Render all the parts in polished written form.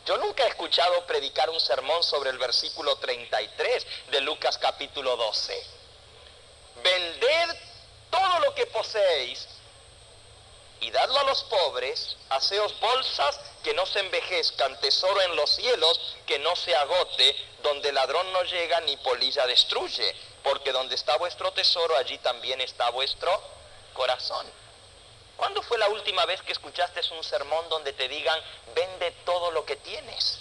Yo nunca he escuchado predicar un sermón sobre el versículo 33 de Lucas capítulo 12. Vended todo lo que poseéis y dadlo a los pobres, haceos bolsas que no se envejezcan, tesoro en los cielos que no se agote, donde ladrón no llega ni polilla destruye, porque donde está vuestro tesoro, allí también está vuestro corazón. ¿Cuándo fue la última vez que escuchaste un sermón donde te digan, vende todo lo que tienes?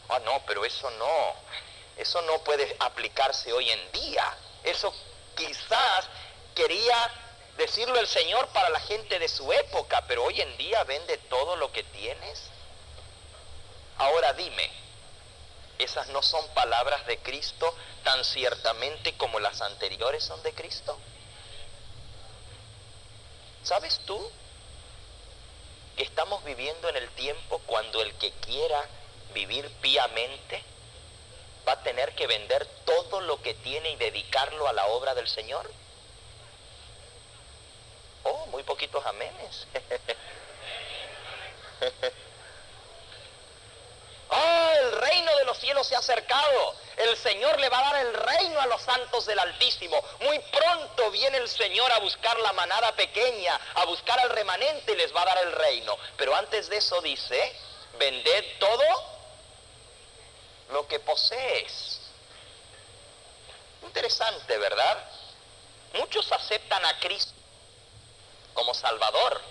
Ah, no, pero eso no puede aplicarse hoy en día. Eso quizás quería decirlo el Señor para la gente de su época, pero hoy en día vende todo lo que tienes. Ahora dime, ¿esas no son palabras de Cristo tan ciertamente como las anteriores son de Cristo? ¿Sabes tú que estamos viviendo en el tiempo cuando el que quiera vivir piamente va a tener que vender todo lo que tiene y dedicarlo a la obra del Señor? Oh, muy poquitos amenes. Oh, el reino de los cielos se ha acercado. El Señor le va a dar el reino a los santos del Altísimo. Muy pronto viene el Señor a buscar la manada pequeña, a buscar al remanente y les va a dar el reino. Pero antes de eso dice, vended todo lo que posees. Interesante, ¿verdad? Muchos aceptan a Cristo como Salvador.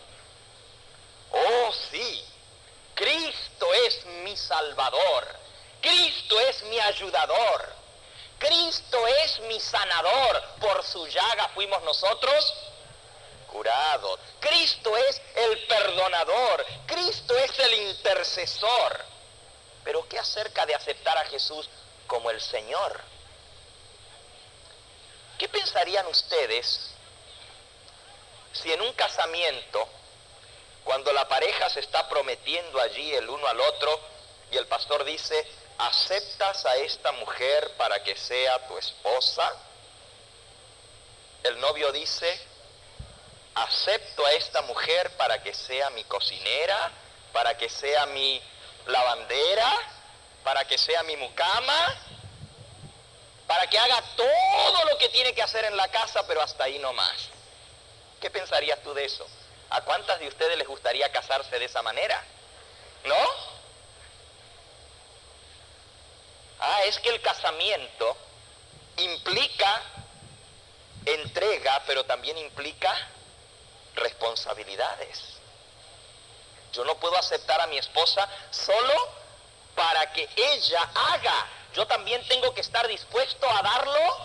Oh, sí. Cristo es mi Salvador, Cristo es mi ayudador, Cristo es mi sanador, por su llaga fuimos nosotros curados, Cristo es el perdonador, Cristo es el intercesor. Pero ¿qué acerca de aceptar a Jesús como el Señor? ¿Qué pensarían ustedes si en un casamiento, cuando la pareja se está prometiendo allí el uno al otro y el pastor dice, ¿aceptas a esta mujer para que sea tu esposa? El novio dice, acepto a esta mujer para que sea mi cocinera, para que sea mi lavandera, para que sea mi mucama, para que haga todo lo que tiene que hacer en la casa, pero hasta ahí no más. ¿Qué pensarías tú de eso? ¿A cuántas de ustedes les gustaría casarse de esa manera? ¿No? Ah, es que el casamiento implica entrega, pero también implica responsabilidades. Yo no puedo aceptar a mi esposa solo para que ella haga. Yo también tengo que estar dispuesto a darlo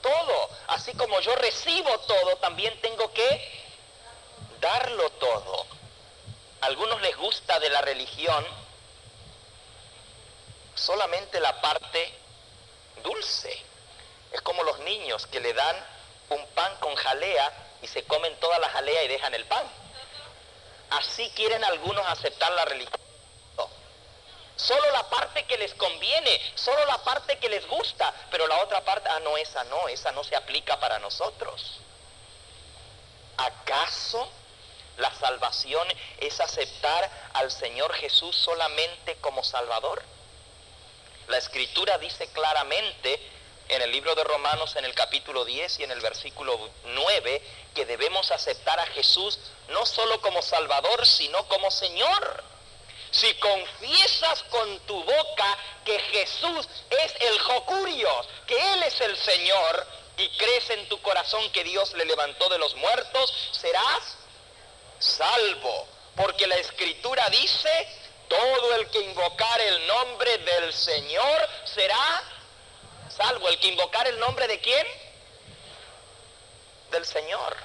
todo. Así como yo recibo todo, también tengo que darlo todo. A algunos les gusta de la religión solamente la parte dulce. Es como los niños que le dan un pan con jalea y se comen toda la jalea y dejan el pan. Así quieren algunos aceptar la religión. Solo la parte que les conviene, solo la parte que les gusta, pero la otra parte, esa no se aplica para nosotros. ¿Acaso la salvación es aceptar al Señor Jesús solamente como Salvador? La Escritura dice claramente en el libro de Romanos, en el capítulo 10 y en el versículo 9, que debemos aceptar a Jesús no solo como Salvador, sino como Señor. Si confiesas con tu boca que Jesús es el Jocurios, que Él es el Señor, y crees en tu corazón que Dios le levantó de los muertos, serás salvo, porque la Escritura dice, todo el que invocar el nombre del Señor será salvo. ¿El que invocar el nombre de quién? Del Señor.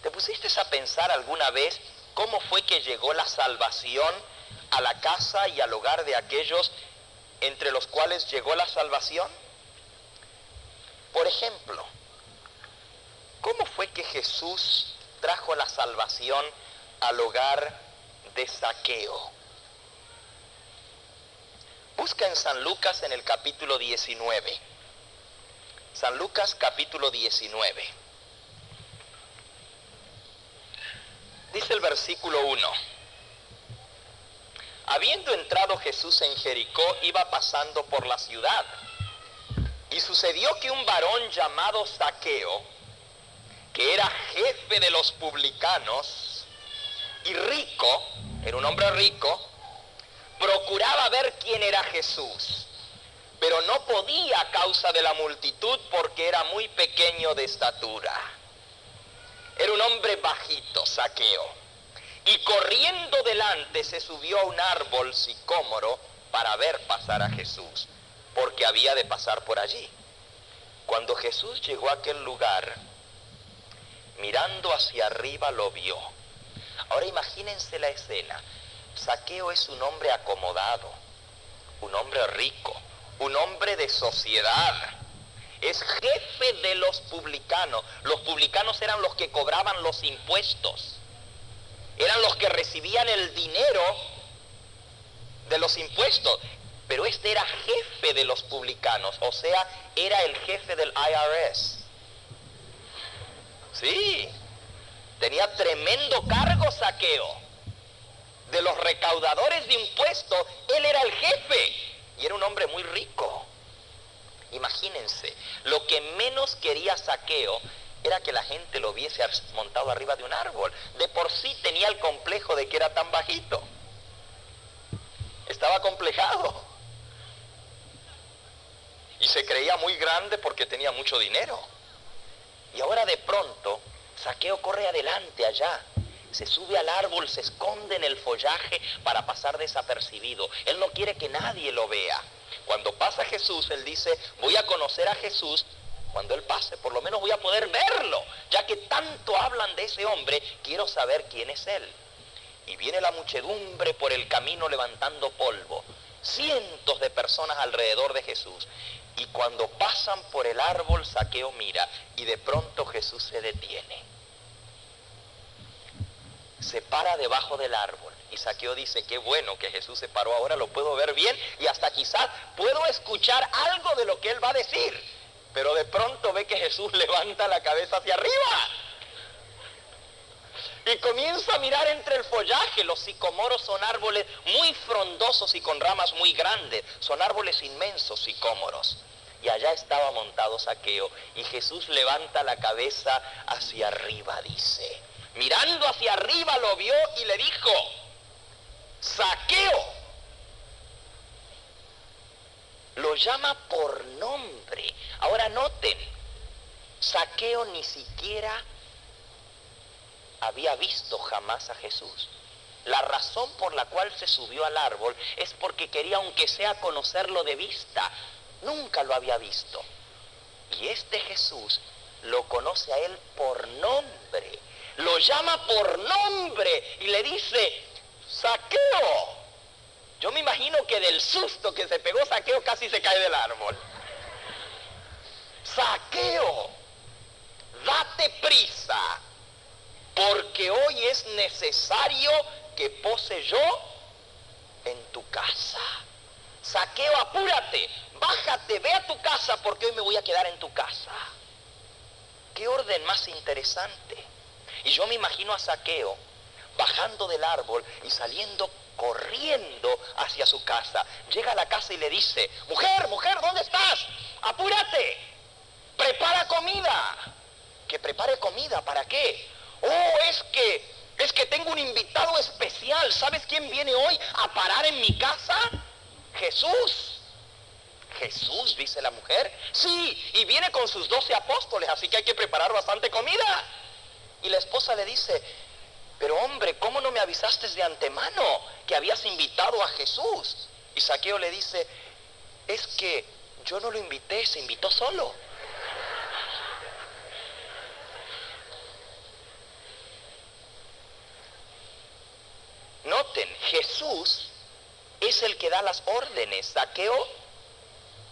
¿Te pusiste a pensar alguna vez cómo fue que llegó la salvación a la casa y al hogar de aquellos entre los cuales llegó la salvación? Por ejemplo, ¿cómo fue que Jesús trajo la salvación al hogar de Zaqueo? Busca en San Lucas en el capítulo 19. San Lucas capítulo 19. Dice el versículo 1. Habiendo entrado Jesús en Jericó, iba pasando por la ciudad. Y sucedió que un varón llamado Zaqueo, que era jefe de los publicanos y rico, era un hombre rico, procuraba ver quién era Jesús, pero no podía a causa de la multitud porque era muy pequeño de estatura. Era un hombre bajito, Zaqueo. Y corriendo delante se subió a un árbol sicómoro para ver pasar a Jesús, porque había de pasar por allí. Cuando Jesús llegó a aquel lugar, mirando hacia arriba lo vio. Ahora imagínense la escena. Zaqueo es un hombre acomodado, un hombre rico, un hombre de sociedad. Es jefe de los publicanos. Los publicanos eran los que cobraban los impuestos. Eran los que recibían el dinero de los impuestos. Pero este era jefe de los publicanos, o sea, era el jefe del IRS. Sí, tenía tremendo cargo Zaqueo. De los recaudadores de impuestos, él era el jefe. Y era un hombre muy rico. Imagínense, lo que menos quería Zaqueo era que la gente lo viese montado arriba de un árbol. De por sí tenía el complejo de que era tan bajito. Estaba complejado. Y se creía muy grande porque tenía mucho dinero. Y ahora de pronto, Zaqueo corre adelante allá. Se sube al árbol, se esconde en el follaje para pasar desapercibido. Él no quiere que nadie lo vea. Cuando pasa Jesús, él dice, voy a conocer a Jesús. Cuando él pase, por lo menos voy a poder verlo. Ya que tanto hablan de ese hombre, quiero saber quién es él. Y viene la muchedumbre por el camino levantando polvo. Cientos de personas alrededor de Jesús. Y cuando pasan por el árbol, Zaqueo mira. Y de pronto Jesús se detiene. Se para debajo del árbol. Y Zaqueo dice, qué bueno que Jesús se paró ahora, lo puedo ver bien. Y hasta quizás puedo escuchar algo de lo que él va a decir. Pero de pronto ve que Jesús levanta la cabeza hacia arriba. Y comienza a mirar entre el follaje. Los sicomoros son árboles muy frondosos y con ramas muy grandes. Son árboles inmensos, sicómoros. Y allá estaba montado Zaqueo. Y Jesús levanta la cabeza hacia arriba, dice. Mirando hacia arriba lo vio y le dijo, Zaqueo. Lo llama por nombre. Ahora noten, Zaqueo ni siquiera había visto jamás a Jesús. La razón por la cual se subió al árbol es porque quería, aunque sea, conocerlo de vista. Nunca lo había visto. Y este Jesús lo conoce a él por nombre. Lo llama por nombre y le dice, Zaqueo. Yo me imagino que del susto que se pegó Zaqueo casi se cae del árbol. Zaqueo, date prisa, porque hoy es necesario que pose yo en tu casa. Zaqueo, apúrate, bájate, ve a tu casa porque hoy me voy a quedar en tu casa. Qué orden más interesante. Y yo me imagino a Zaqueo bajando del árbol y saliendo corriendo hacia su casa. Llega a la casa y le dice, mujer, ¿dónde estás? Apúrate, prepara comida. ¿Que prepare comida? ¿Para qué? Oh, es que tengo un invitado especial. ¿Sabes quién viene hoy a parar en mi casa? Jesús. Jesús, dice la mujer. Sí, y viene con sus 12 apóstoles, así que hay que preparar bastante comida. Y la esposa le dice, pero hombre, ¿cómo no me avisaste de antemano que habías invitado a Jesús? Y Zaqueo le dice, es que yo no lo invité, se invitó solo. Noten, Jesús es el que da las órdenes. Zaqueo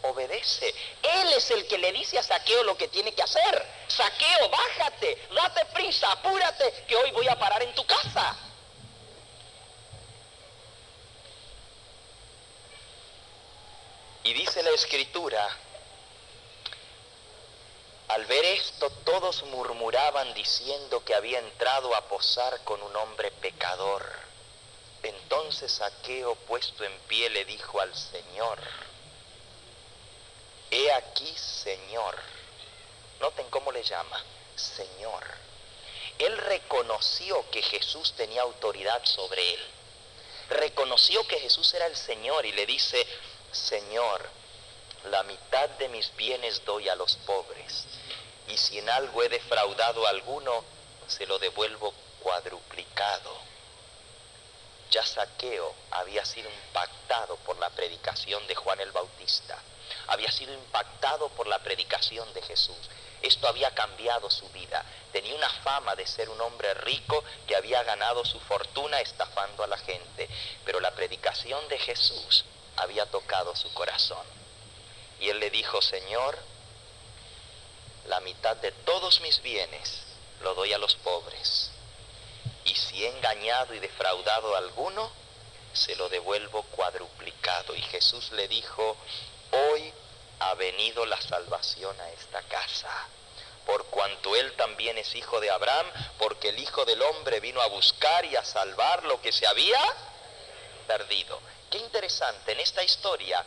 obedece. Él es el que le dice a Zaqueo lo que tiene que hacer. Zaqueo, bájate, date prisa, apúrate, que hoy voy a parar en tu casa. Y dice la Escritura, al ver esto todos murmuraban diciendo que había entrado a posar con un hombre pecador. Entonces Entonces Zaqueo, puesto en pie, le dijo al Señor: he aquí, Señor. Noten cómo le llama, Señor. Él reconoció que Jesús tenía autoridad sobre él. Reconoció que Jesús era el Señor y le dice: Señor, la mitad de mis bienes doy a los pobres, y si en algo he defraudado a alguno, se lo devuelvo cuadruplicado. Ya Zaqueo había sido impactado por la predicación de Juan el Bautista, había sido impactado por la predicación de Jesús. Esto había cambiado su vida. Tenía una fama de ser un hombre rico que había ganado su fortuna estafando a la gente, pero la predicación de Jesús había tocado su corazón. Y él le dijo: Señor, la mitad de todos mis bienes lo doy a los pobres, y si he engañado y defraudado a alguno, se lo devuelvo cuadruplicado. Y Jesús le dijo: hoy ha venido la salvación a esta casa, por cuanto él también es hijo de Abraham, porque el Hijo del Hombre vino a buscar y a salvar lo que se había perdido. Qué interesante, en esta historia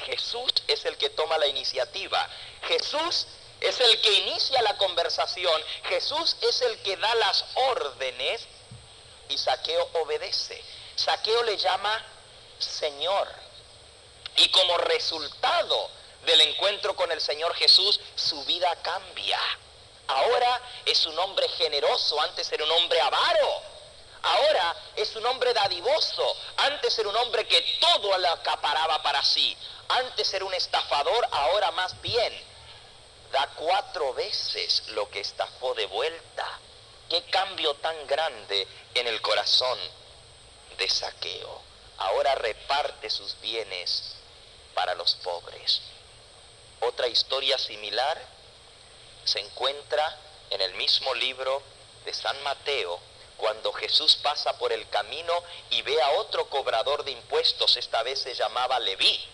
Jesús es el que toma la iniciativa. Jesús es el que inicia la conversación. Jesús es el que da las órdenes y Zaqueo obedece. Zaqueo le llama Señor. Y como resultado del encuentro con el Señor Jesús, su vida cambia. Ahora es un hombre generoso, antes era un hombre avaro. Ahora es un hombre dadivoso, antes era un hombre que todo lo acaparaba para sí. Antes era un estafador, ahora más bien da 4 veces lo que estafó de vuelta. Qué cambio tan grande en el corazón de Zaqueo. Ahora reparte sus bienes para los pobres. Otra historia similar se encuentra en el mismo libro de San Mateo, cuando Jesús pasa por el camino y ve a otro cobrador de impuestos. Esta vez se llamaba Leví,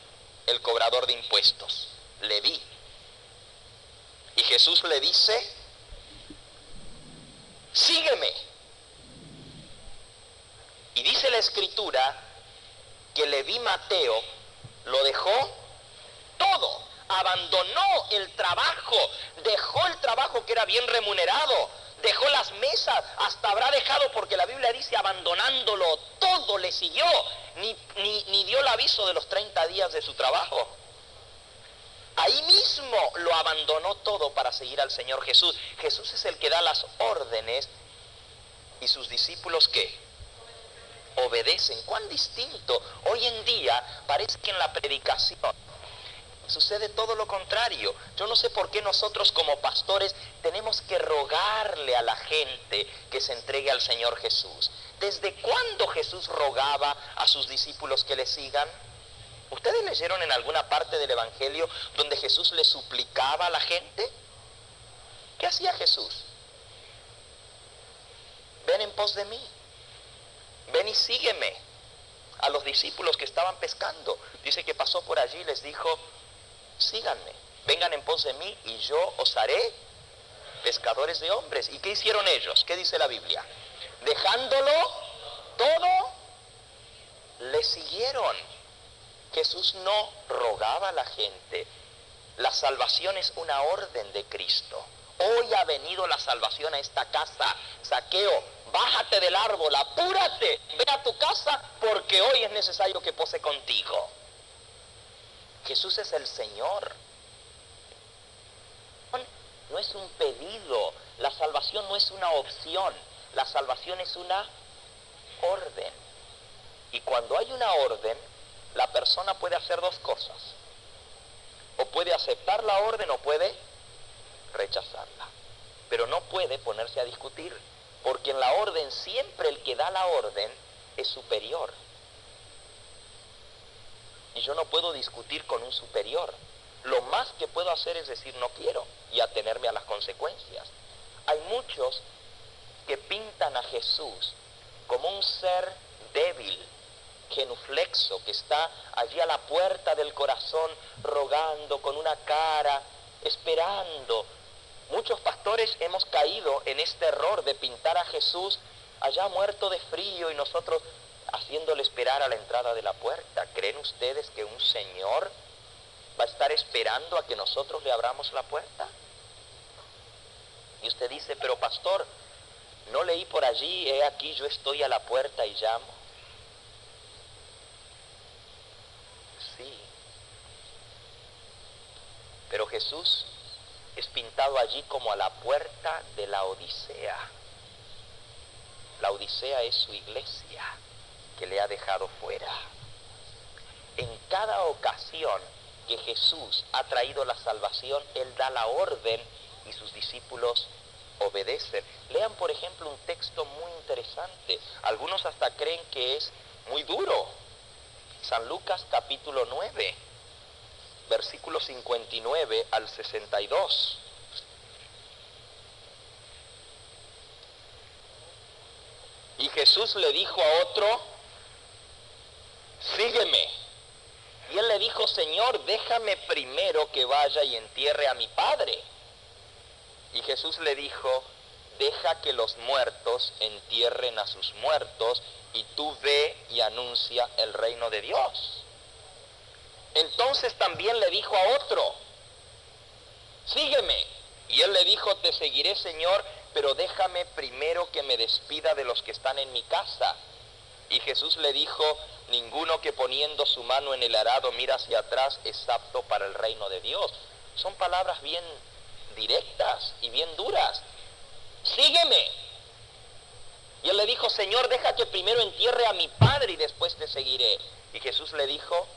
el cobrador de impuestos, Leví. Y Jesús le dice: sígueme. Y dice la Escritura que Leví Mateo lo dejó todo, abandonó el trabajo, dejó el trabajo que era bien remunerado, dejó las mesas, hasta habrá dejado, porque la Biblia dice, abandonándolo todo le siguió, ni dio el aviso de los 30 días de su trabajo. Ahí mismo lo abandonó todo para seguir al Señor Jesús. Jesús es el que da las órdenes y sus discípulos ¿qué? Obedecen. ¡Cuán distinto! Hoy en día parece que en la predicación sucede todo lo contrario. Yo no sé por qué nosotros como pastores tenemos que rogarle a la gente que se entregue al Señor Jesús. ¿Desde cuándo Jesús rogaba a sus discípulos que le sigan? ¿Ustedes leyeron en alguna parte del Evangelio donde Jesús le suplicaba a la gente? ¿Qué hacía Jesús? Ven en pos de mí. Ven y sígueme. A los discípulos que estaban pescando, dice que pasó por allí y les dijo: síganme, vengan en pos de mí y yo os haré pescadores de hombres. ¿Y qué hicieron ellos? ¿Qué dice la Biblia? Dejándolo todo, le siguieron. Jesús no rogaba a la gente. La salvación es una orden de Cristo. Hoy ha venido la salvación a esta casa. Zaqueo, bájate del árbol, apúrate, ve a tu casa, porque hoy es necesario que pose contigo. Jesús es el Señor. No es un pedido, la salvación no es una opción, la salvación es una orden. Y cuando hay una orden, la persona puede hacer 2 cosas. O puede aceptar la orden o puede rechazarla. Pero no puede ponerse a discutir, porque en la orden siempre el que da la orden es superior. Y yo no puedo discutir con un superior. Lo más que puedo hacer es decir no quiero y atenerme a las consecuencias. Hay muchos que pintan a Jesús como un ser débil, genuflexo, que está allí a la puerta del corazón rogando con una cara, esperando. Muchos pastores hemos caído en este error de pintar a Jesús allá muerto de frío y nosotros haciéndole esperar a la entrada de la puerta. ¿Creen ustedes que un señor va a estar esperando a que nosotros le abramos la puerta? Y usted dice, pero pastor, ¿no leí por allí, he aquí yo estoy a la puerta y llamo? Sí, pero Jesús es pintado allí como a la puerta de la Odisea. La Odisea es su iglesia que le ha dejado fuera. En cada ocasión que Jesús ha traído la salvación, Él da la orden y sus discípulos obedecen. Lean, por ejemplo, un texto muy interesante. Algunos hasta creen que es muy duro. San Lucas capítulo 9, versículo 59 al 62. Y Jesús le dijo a otro, sígueme. Y él le dijo, Señor, déjame primero que vaya y entierre a mi padre. Y Jesús le dijo, deja que los muertos entierren a sus muertos, y tú ve y anuncia el reino de Dios. Entonces también le dijo a otro, sígueme. Y él le dijo, te seguiré, Señor, pero déjame primero que me despida de los que están en mi casa. Y Jesús le dijo, ninguno que poniendo su mano en el arado mira hacia atrás es apto para el reino de Dios. Son palabras bien directas y bien duras. Sígueme. Y él le dijo, Señor, deja que primero entierre a mi padre y después te seguiré. Y Jesús le dijo,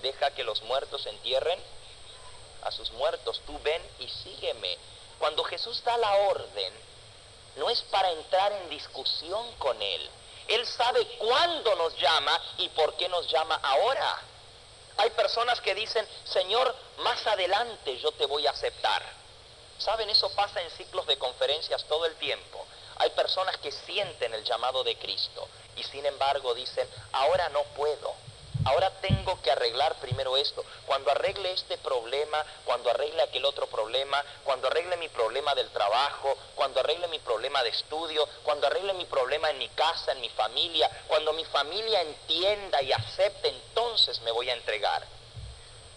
deja que los muertos entierren a sus muertos, tú ven y sígueme. Cuando Jesús da la orden, no es para entrar en discusión con Él. Él sabe cuándo nos llama y por qué nos llama ahora. Hay personas que dicen, Señor, más adelante yo te voy a aceptar. ¿Saben? Eso pasa en ciclos de conferencias todo el tiempo. Hay personas que sienten el llamado de Cristo y sin embargo dicen, ahora no puedo. Ahora tengo que arreglar primero esto. Cuando arregle este problema, cuando arregle aquel otro problema, cuando arregle mi problema del trabajo, cuando arregle mi problema de estudio, cuando arregle mi problema en mi casa, en mi familia, cuando mi familia entienda y acepte, entonces me voy a entregar.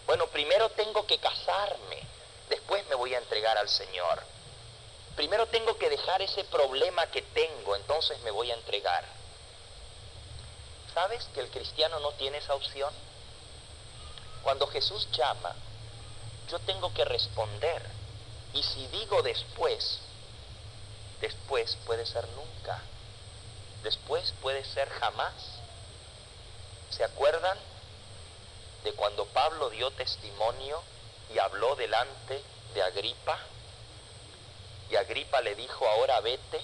Bueno, primero tengo que casarme, después me voy a entregar al Señor. Primero tengo que dejar ese problema que tengo, entonces me voy a entregar. ¿Sabes que el cristiano no tiene esa opción? Cuando Jesús llama, yo tengo que responder. Y si digo después, después puede ser nunca. Después puede ser jamás. ¿Se acuerdan de cuando Pablo dio testimonio y habló delante de Agripa? Y Agripa le dijo, ahora vete,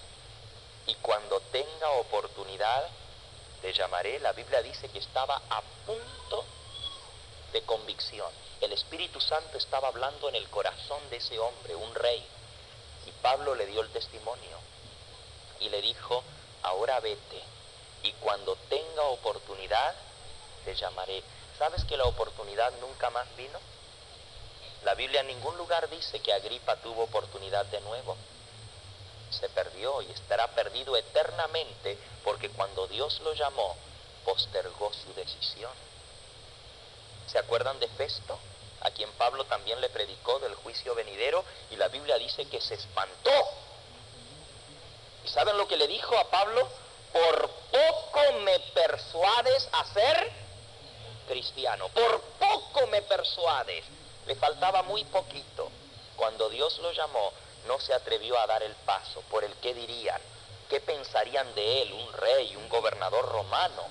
y cuando tenga oportunidad te llamaré. La Biblia dice que estaba a punto de convicción. El Espíritu Santo estaba hablando en el corazón de ese hombre, un rey. Y Pablo le dio el testimonio y le dijo, ahora vete, y cuando tenga oportunidad te llamaré. ¿Sabes que la oportunidad nunca más vino? La Biblia en ningún lugar dice que Agripa tuvo oportunidad de nuevo. Se perdió y estará perdido eternamente, porque cuando Dios lo llamó, postergó su decisión. ¿Se acuerdan de Festo? A quien Pablo también le predicó del juicio venidero, y la Biblia dice que se espantó. ¿Y saben lo que le dijo a Pablo? Por poco me persuades a ser cristiano. Por poco me persuades. Le faltaba muy poquito. Cuando Dios lo llamó, no se atrevió a dar el paso. ¿Por el qué dirían? ¿Qué pensarían de él, un rey, un gobernador romano,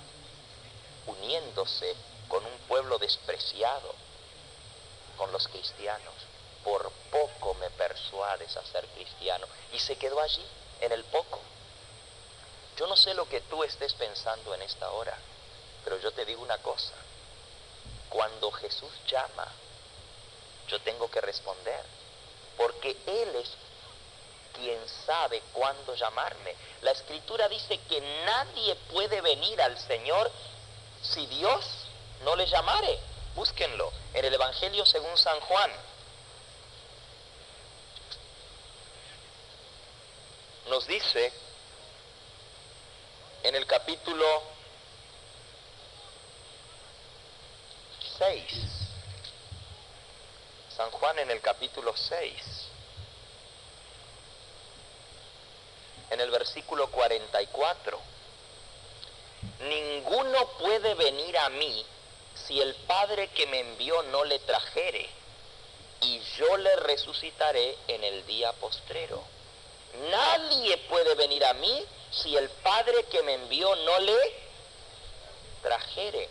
uniéndose con un pueblo despreciado, con los cristianos? Por poco me persuades a ser cristiano. Y se quedó allí, en el poco. Yo no sé lo que tú estés pensando en esta hora, pero yo te digo una cosa. Cuando Jesús llama, yo tengo que responder, porque Él es quien sabe cuándo llamarme. La Escritura dice que nadie puede venir al Señor si Dios no le llamare. Búsquenlo en el Evangelio según San Juan. Nos dice en el capítulo 6. San Juan en el capítulo 6. En el versículo 44. Ninguno puede venir a mí si el Padre que me envió no le trajere, y yo le resucitaré en el día postrero. Nadie puede venir a mí si el Padre que me envió no le trajere.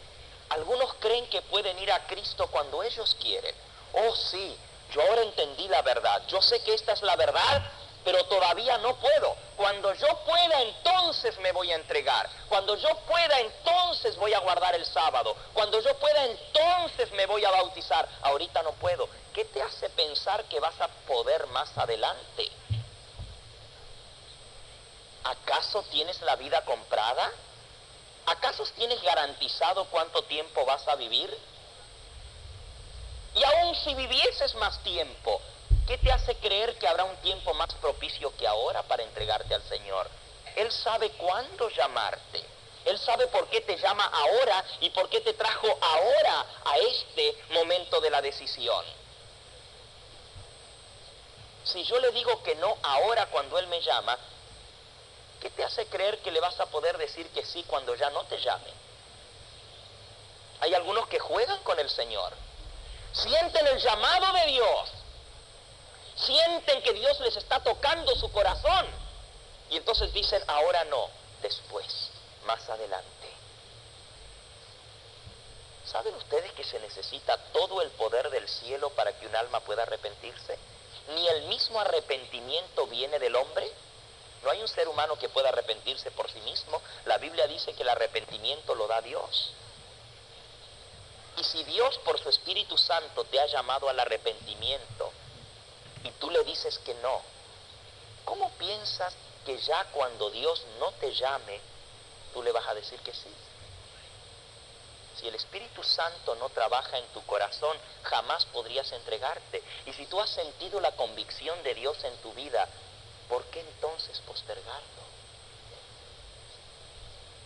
Algunos creen que pueden ir a Cristo cuando ellos quieren. Oh sí, yo ahora entendí la verdad. Yo sé que esta es la verdad, pero todavía no puedo. Cuando yo pueda, entonces me voy a entregar. Cuando yo pueda, entonces voy a guardar el sábado. Cuando yo pueda, entonces me voy a bautizar. Ahorita no puedo. ¿Qué te hace pensar que vas a poder más adelante? ¿Acaso tienes la vida comprada? ¿Acaso tienes garantizado cuánto tiempo vas a vivir? Y aun si vivieses más tiempo, ¿qué te hace creer que habrá un tiempo más propicio que ahora para entregarte al Señor? Él sabe cuándo llamarte. Él sabe por qué te llama ahora y por qué te trajo ahora a este momento de la decisión. Si yo le digo que no ahora cuando Él me llama, ¿qué te hace creer que le vas a poder decir que sí cuando ya no te llame? Hay algunos que juegan con el Señor. Sienten el llamado de Dios. Sienten que Dios les está tocando su corazón. Y entonces dicen, ahora no, después, más adelante. ¿Saben ustedes que se necesita todo el poder del cielo para que un alma pueda arrepentirse? Ni el mismo arrepentimiento viene del hombre. No hay un ser humano que pueda arrepentirse por sí mismo. La Biblia dice que el arrepentimiento lo da Dios. Y si Dios por su Espíritu Santo te ha llamado al arrepentimiento y tú le dices que no, ¿cómo piensas que ya cuando Dios no te llame, tú le vas a decir que sí? Si el Espíritu Santo no trabaja en tu corazón, jamás podrías entregarte. Y si tú has sentido la convicción de Dios en tu vida, ¿por qué entonces postergarlo?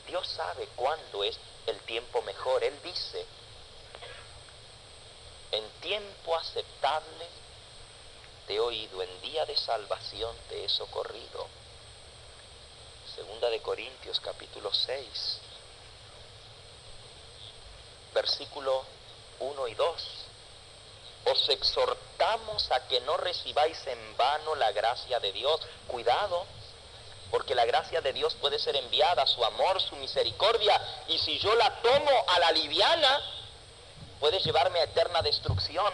Dios sabe cuándo es el tiempo mejor. Él dice, en tiempo aceptable te he oído, en día de salvación te he socorrido. Segunda de Corintios capítulo 6, versículo 1 y 2. Os exhortamos a que no recibáis en vano la gracia de Dios. Cuidado, porque la gracia de Dios puede ser enviada, su amor, su misericordia, y si yo la tomo a la liviana, puede llevarme a eterna destrucción.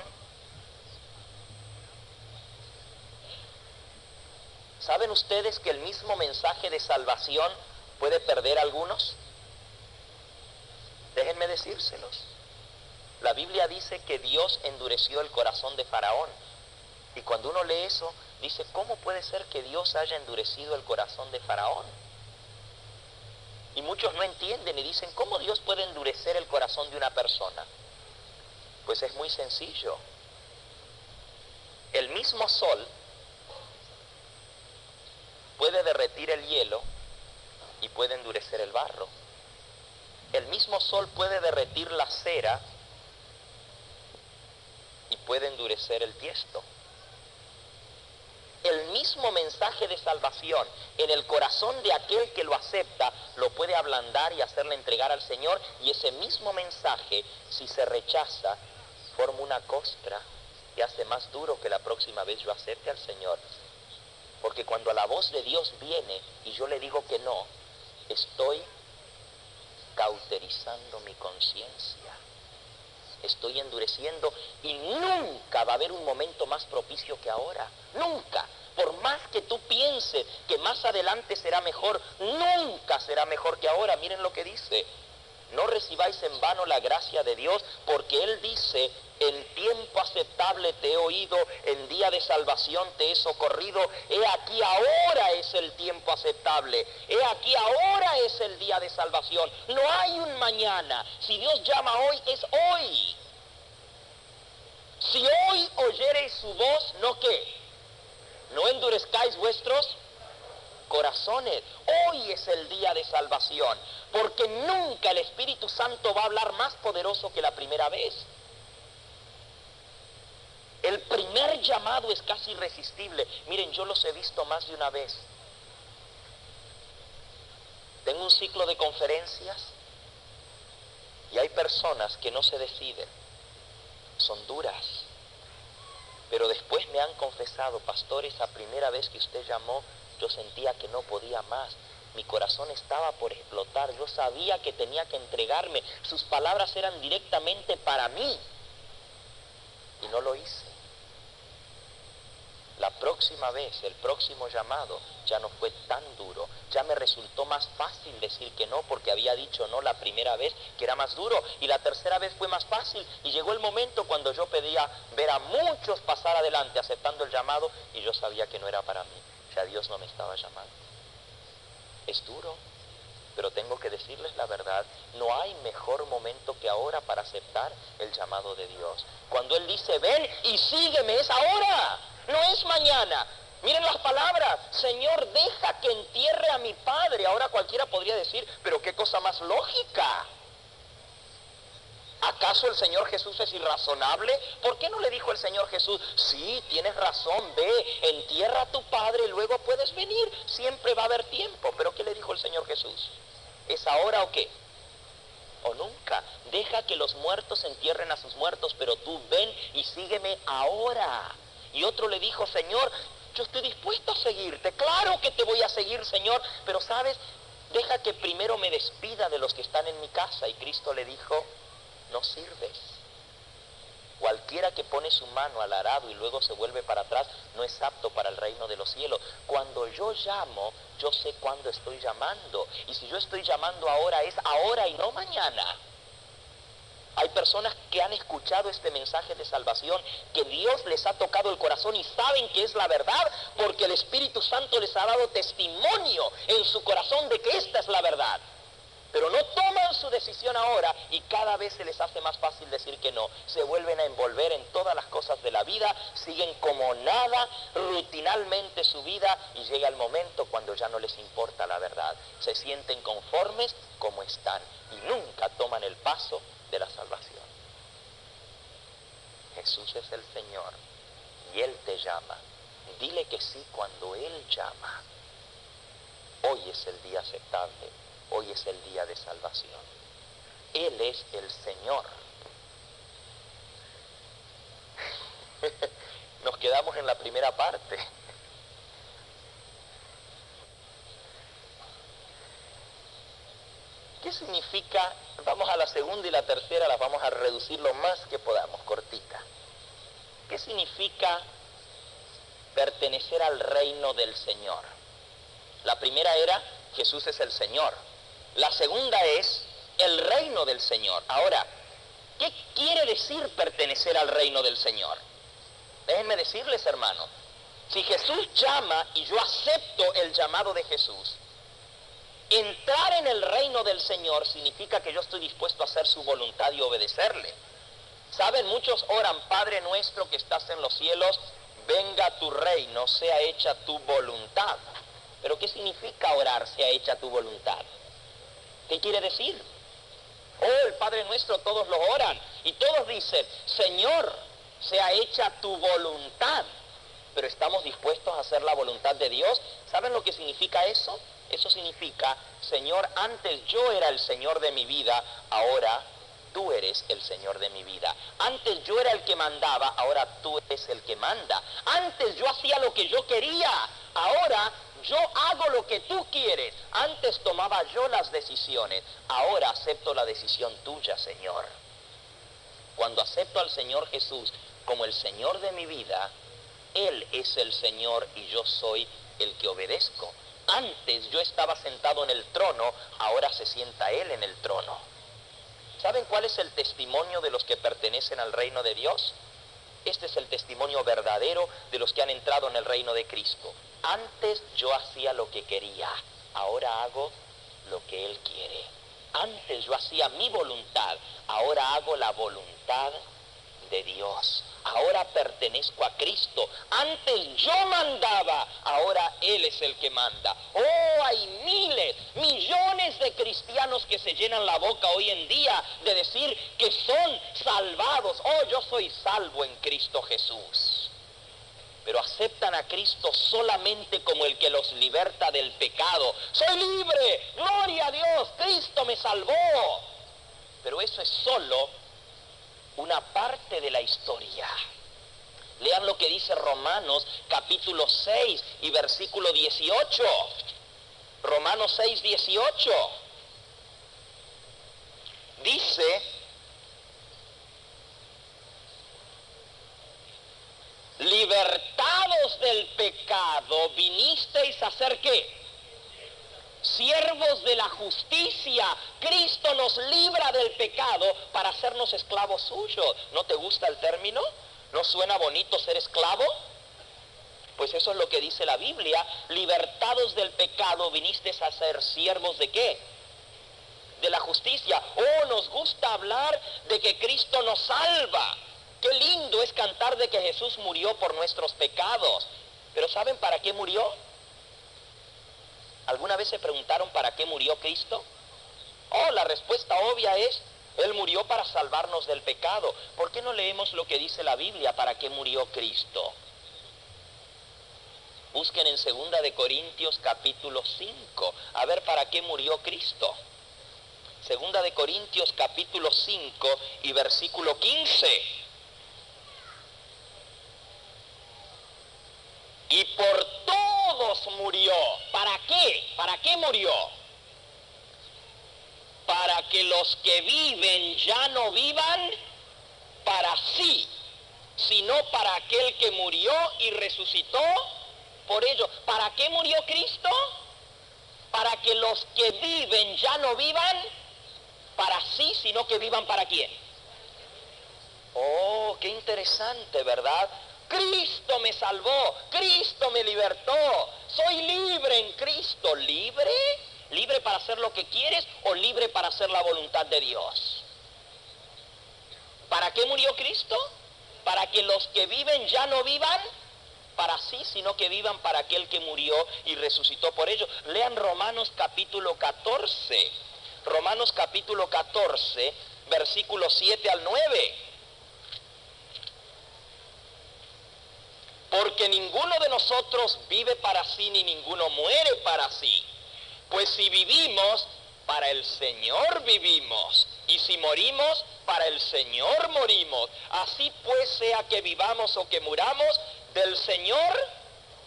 ¿Saben ustedes que el mismo mensaje de salvación puede perder a algunos? Déjenme decírselos. La Biblia dice que Dios endureció el corazón de Faraón. Y cuando uno lee eso, dice, ¿cómo puede ser que Dios haya endurecido el corazón de Faraón? Y muchos no entienden y dicen, ¿cómo Dios puede endurecer el corazón de una persona? Pues es muy sencillo. El mismo sol puede derretir el hielo y puede endurecer el barro. El mismo sol puede derretir la cera y puede endurecer el tiesto. El mismo mensaje de salvación en el corazón de aquel que lo acepta lo puede ablandar y hacerle entregar al Señor, y ese mismo mensaje, si se rechaza, forma una costra que hace más duro que la próxima vez yo acepte al Señor. Porque cuando la voz de Dios viene y yo le digo que no, estoy cauterizando mi conciencia. Estoy endureciendo, y nunca va a haber un momento más propicio que ahora. Nunca. Por más que tú pienses que más adelante será mejor, nunca será mejor que ahora. Miren lo que dice. No recibáis en vano la gracia de Dios, porque Él dice, en tiempo aceptable te he oído, en día de salvación te he socorrido. He aquí ahora es el tiempo aceptable. He aquí ahora es el día de salvación. No hay un mañana. Si Dios llama hoy, es hoy. Si hoy oyereis su voz, ¿no qué? No endurezcáis vuestros corazones. Hoy es el día de salvación, porque nunca el Espíritu Espíritu Santo va a hablar más poderoso que la primera vez. El primer llamado es casi irresistible. Miren, yo los he visto más de una vez. Tengo un ciclo de conferencias y hay personas que no se deciden. Son duras. Pero después me han confesado, pastor, esa primera vez que usted llamó, yo sentía que no podía más. Mi corazón estaba por explotar. Yo sabía que tenía que entregarme. Sus palabras eran directamente para mí. Y no lo hice. La próxima vez, el próximo llamado, ya no fue tan duro. Ya me resultó más fácil decir que no, porque había dicho no la primera vez, que era más duro. Y la tercera vez fue más fácil. Y llegó el momento cuando yo pedía ver a muchos pasar adelante aceptando el llamado, y yo sabía que no era para mí. Ya Dios no me estaba llamando. Es duro, pero tengo que decirles la verdad. No hay mejor momento que ahora para aceptar el llamado de Dios. Cuando Él dice, ven y sígueme, es ahora. No es mañana. Miren las palabras. Señor, deja que entierre a mi padre. Ahora cualquiera podría decir, pero qué cosa más lógica. ¿Acaso el Señor Jesús es irrazonable? ¿Por qué no le dijo el Señor Jesús, sí, tienes razón, ve, entierra a tu padre y luego puedes venir? Siempre va a haber tiempo. ¿Pero qué le dijo el Señor Jesús? ¿Es ahora o qué? O nunca. Deja que los muertos entierren a sus muertos, pero tú ven y sígueme ahora. Y otro le dijo, Señor, yo estoy dispuesto a seguirte. Claro que te voy a seguir, Señor, pero ¿sabes? Deja que primero me despida de los que están en mi casa. Y Cristo le dijo, no sirves. Cualquiera que pone su mano al arado y luego se vuelve para atrás no es apto para el reino de los cielos. Cuando yo llamo, yo sé cuándo estoy llamando. Y si yo estoy llamando ahora, es ahora y no mañana. Hay personas que han escuchado este mensaje de salvación, que Dios les ha tocado el corazón y saben que es la verdad, porque el Espíritu Santo les ha dado testimonio en su corazón de que esta es la verdad. Pero no toman su decisión ahora y cada vez se les hace más fácil decir que no. Se vuelven a envolver en todas las cosas de la vida, siguen como nada, rutinalmente su vida, y llega el momento cuando ya no les importa la verdad. Se sienten conformes como están y nunca toman el paso de la salvación. Jesús es el Señor y Él te llama. Dile que sí cuando Él llama. Hoy es el día aceptable. Hoy es el día de salvación. Él es el Señor. Nos quedamos en la primera parte. ¿Qué significa? Vamos a la segunda y la tercera, las vamos a reducir lo más que podamos, cortita. ¿Qué significa pertenecer al reino del Señor? La primera era, Jesús es el Señor. La segunda es el reino del Señor. Ahora, ¿qué quiere decir pertenecer al reino del Señor? Déjenme decirles, hermano, si Jesús llama y yo acepto el llamado de Jesús, entrar en el reino del Señor significa que yo estoy dispuesto a hacer su voluntad y obedecerle. ¿Saben? Muchos oran, Padre nuestro que estás en los cielos, venga tu reino, sea hecha tu voluntad. ¿Pero qué significa orar, sea hecha tu voluntad? ¿Qué quiere decir? Oh, el Padre nuestro todos lo oran y todos dicen, Señor, sea hecha tu voluntad. Pero ¿estamos dispuestos a hacer la voluntad de Dios? ¿Saben lo que significa eso? Eso significa, Señor, antes yo era el Señor de mi vida, ahora tú eres el Señor de mi vida. Antes yo era el que mandaba, ahora tú eres el que manda. Antes yo hacía lo que yo quería, ahora yo hago lo que tú quieres. Antes tomaba yo las decisiones, ahora acepto la decisión tuya, Señor. Cuando acepto al Señor Jesús como el Señor de mi vida, Él es el Señor y yo soy el que obedezco. Antes yo estaba sentado en el trono, ahora se sienta Él en el trono. ¿Saben cuál es el testimonio de los que pertenecen al reino de Dios? Este es el testimonio verdadero de los que han entrado en el reino de Cristo. Antes yo hacía lo que quería, ahora hago lo que Él quiere. Antes yo hacía mi voluntad, ahora hago la voluntad de Dios. ahora pertenezco a Cristo. Antes yo mandaba, ahora Él es el que manda. Oh, hay miles, millones de cristianos que se llenan la boca hoy en día de decir que son salvados. Oh, yo soy salvo en Cristo Jesús. Pero aceptan a Cristo solamente como el que los liberta del pecado. Soy libre, gloria a Dios, Cristo me salvó. Pero eso es solo una parte de la historia. Lean lo que dice Romanos capítulo 6 y versículo 18. Romanos 6, 18. Dice: libertados del pecado, vinisteis a ser ¿qué? Siervos de la justicia. Cristo nos libra del pecado para hacernos esclavos suyos. ¿No te gusta el término? ¿No suena bonito ser esclavo? Pues eso es lo que dice la Biblia. Libertados del pecado, vinisteis a ser siervos ¿de qué? De la justicia. Oh, nos gusta hablar de que Cristo nos salva. Qué lindo es cantar de que Jesús murió por nuestros pecados. Pero ¿saben para qué murió? ¿Alguna vez se preguntaron para qué murió Cristo? Oh, la respuesta obvia es: Él murió para salvarnos del pecado. ¿Por qué no leemos lo que dice la Biblia para qué murió Cristo? Busquen en 2 de Corintios capítulo 5, a ver para qué murió Cristo. 2 de Corintios capítulo 5 y versículo 15. Y por todos murió. ¿Para qué? ¿Para qué murió? Para que los que viven ya no vivan para sí, sino para aquel que murió y resucitó por ellos. ¿Para qué murió Cristo? Para que los que viven ya no vivan para sí, sino que vivan para quién. Oh, qué interesante, ¿verdad? Cristo me salvó, Cristo me libertó, soy libre en Cristo. ¿Libre? ¿Libre para hacer lo que quieres o libre para hacer la voluntad de Dios? ¿Para qué murió Cristo? Para que los que viven ya no vivan para sí, sino que vivan para aquel que murió y resucitó por ellos. Lean Romanos capítulo 14, Romanos capítulo 14, versículos 7 al 9. Porque ninguno de nosotros vive para sí, ni ninguno muere para sí. Pues si vivimos, para el Señor vivimos. Y si morimos, para el Señor morimos. Así pues, sea que vivamos o que muramos, del Señor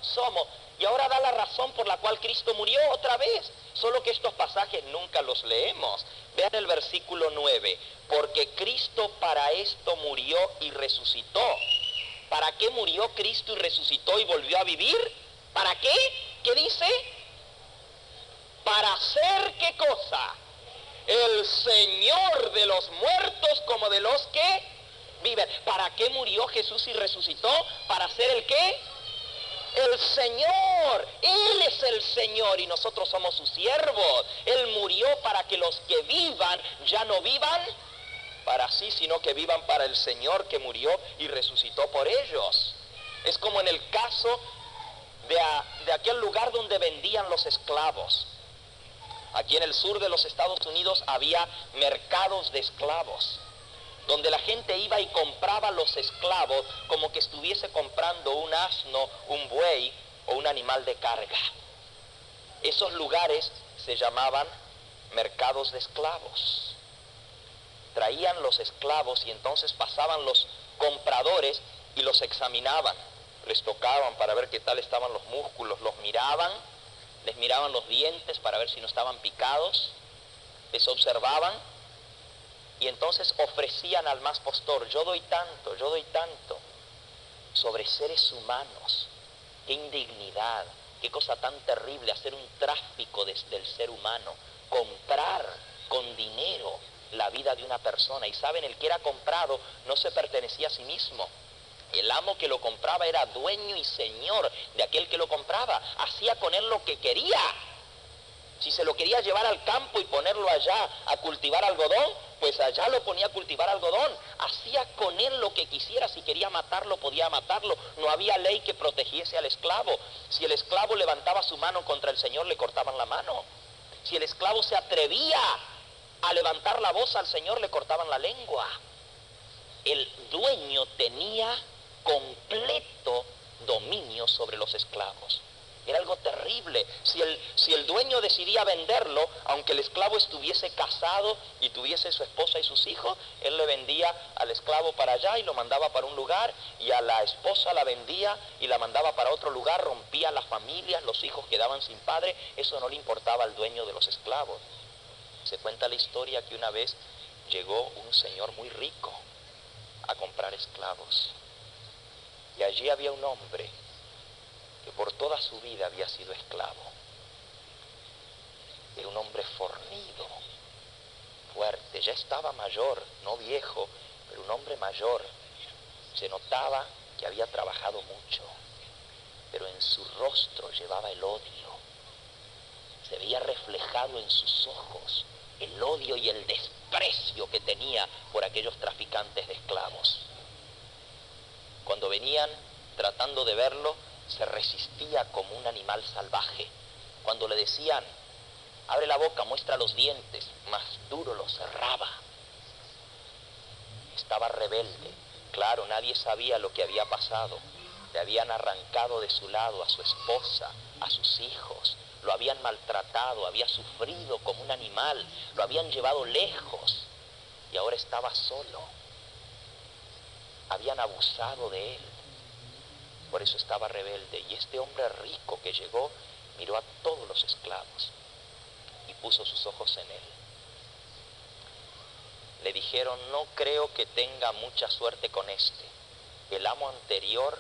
somos. Y ahora da la razón por la cual Cristo murió otra vez. Solo que estos pasajes nunca los leemos. Vean el versículo 9. Porque Cristo para esto murió y resucitó. ¿Para qué murió Cristo y resucitó y volvió a vivir? ¿Para qué? ¿Qué dice? Para hacer ¿qué cosa? El Señor de los muertos como de los que viven. ¿Para qué murió Jesús y resucitó? ¿Para hacer el qué? El Señor. Él es el Señor y nosotros somos sus siervos. Él murió para que los que vivan ya no vivan para sí, sino que vivan para el Señor que murió y resucitó por ellos. Es como en el caso de aquel lugar donde vendían los esclavos. Aquí en el sur de los Estados Unidos había mercados de esclavos, donde la gente iba y compraba los esclavos como que estuviese comprando un asno, un buey o un animal de carga. Esos lugares se llamaban mercados de esclavos. Traían los esclavos y entonces pasaban los compradores y los examinaban. Les tocaban para ver qué tal estaban los músculos, los miraban, les miraban los dientes para ver si no estaban picados, les observaban y entonces ofrecían al más postor: yo doy tanto, sobre seres humanos. Qué indignidad, qué cosa tan terrible hacer un tráfico desde el ser humano, comprar con dinero la vida de una persona. Y saben, el que era comprado no se pertenecía a sí mismo. El amo que lo compraba era dueño y señor de aquel que lo compraba. Hacía con él lo que quería. Si se lo quería llevar al campo y ponerlo allá a cultivar algodón, pues allá lo ponía a cultivar algodón, hacía con él lo que quisiera, si quería matarlo podía matarlo, no había ley que protegiese al esclavo. Si el esclavo levantaba su mano contra el Señor, le cortaban la mano. Si el esclavo se atrevía a levantar la voz al Señor, le cortaban la lengua. El dueño tenía completo dominio sobre los esclavos. Era algo terrible. Si el dueño decidía venderlo, aunque el esclavo estuviese casado y tuviese su esposa y sus hijos, él le vendía al esclavo para allá y lo mandaba para un lugar, y a la esposa la vendía y la mandaba para otro lugar, rompía las familias, los hijos quedaban sin padre. Eso no le importaba al dueño de los esclavos. Se cuenta la historia que una vez llegó un señor muy rico a comprar esclavos, y allí había un hombre que por toda su vida había sido esclavo. Era un hombre fornido, fuerte, ya estaba mayor, no viejo, pero un hombre mayor. Se notaba que había trabajado mucho, pero en su rostro llevaba el odio. Se veía reflejado en sus ojos el odio y el desprecio que tenía por aquellos traficantes de esclavos. Cuando venían tratando de verlo, se resistía como un animal salvaje. Cuando le decían, abre la boca, muestra los dientes, más duro los cerraba. Estaba rebelde. Claro, nadie sabía lo que había pasado. Le habían arrancado de su lado a su esposa, a sus hijos, lo habían maltratado, había sufrido como un animal, lo habían llevado lejos y ahora estaba solo. Habían abusado de él. Por eso estaba rebelde. Y este hombre rico que llegó miró a todos los esclavos y puso sus ojos en él. Le dijeron, no creo que tenga mucha suerte con este. El amo anterior